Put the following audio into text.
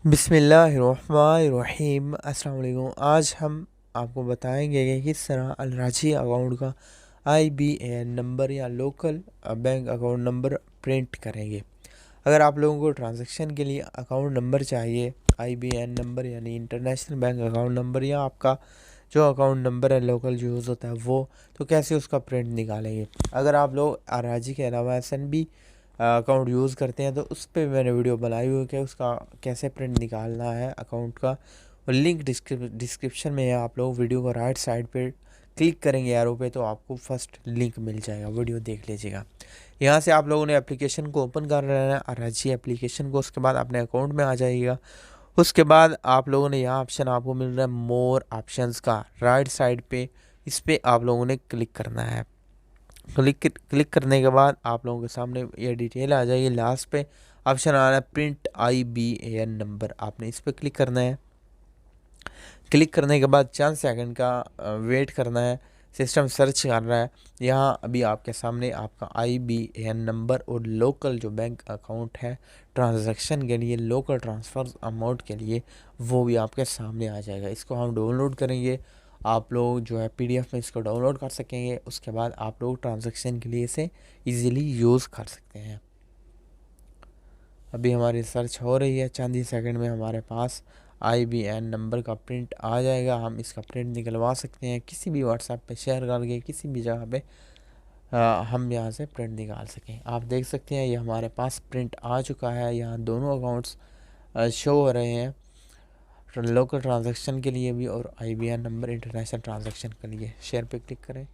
बिस्मिल्लाहिर्रहमानिर्रहीम। अस्सलाम वालेकुम। आज हम आपको बताएंगे कि किस तरह अल राजी अकाउंट का IBAN नंबर या local bank account number print करेंगे। अगर आप लोगों को ट्रांजैक्शन के लिए अकाउंट नंबर चाहिए, IBAN नंबर यानी इंटरनेशनल बैंक अकाउंट नंबर, या आपका जो अकाउंट नंबर है लोकल जो यूज़ होता है वो, तो कैसे उसका प्रिंट निकालेंगे। अगर आप लोग अराजी के अलावा SNB अकाउंट यूज़ करते हैं तो उस पर मैंने वीडियो बनाई हुई है कि उसका कैसे प्रिंट निकालना है अकाउंट का, और लिंक डिस्क्रिप्शन में है। आप लोग वीडियो को राइट साइड पे क्लिक करेंगे एरो पे तो आपको फर्स्ट लिंक मिल जाएगा, वीडियो देख लीजिएगा। यहाँ से आप लोगों ने एप्लीकेशन को ओपन कर लेना है, अराजी एप्लीकेशन को। उसके बाद अपने अकाउंट में आ जाइएगा। उसके बाद आप लोगों ने यहाँ ऑप्शन आपको मिल रहा है मोर ऑप्शंस का, राइट साइड पे इस पर आप लोगों ने क्लिक करना है। क्लिक करने के बाद आप लोगों के सामने ये डिटेल आ जाएगी। लास्ट पे ऑप्शन आ रहा है प्रिंट IBAN नंबर, आपने इस पर क्लिक करना है। क्लिक करने के बाद चंद सेकंड का वेट करना है, सिस्टम सर्च कर रहा है। यहाँ अभी आपके सामने आपका IBAN नंबर और लोकल जो बैंक अकाउंट है ट्रांजैक्शन के लिए, लोकल ट्रांसफ़र अमाउंट के लिए, वो भी आपके सामने आ जाएगा। इसको हम डाउनलोड करेंगे। आप लोग जो है PDF में इसको डाउनलोड कर सकेंगे। उसके बाद आप लोग ट्रांजैक्शन के लिए इसे ईज़िली यूज़ कर सकते हैं। अभी हमारी सर्च हो रही है, चंद ही सेकंड में हमारे पास IBAN नंबर का प्रिंट आ जाएगा। हम इसका प्रिंट निकलवा सकते हैं, किसी भी व्हाट्सएप पे शेयर करके किसी भी जगह पे हम यहाँ से प्रिंट निकाल सकें। आप देख सकते हैं ये हमारे पास प्रिंट आ चुका है। यहाँ दोनों अकाउंट्स शो हो रहे हैं, लोकल ट्रांजैक्शन के लिए भी और IBAN नंबर इंटरनेशनल ट्रांजैक्शन के लिए। शेयर पे क्लिक करें।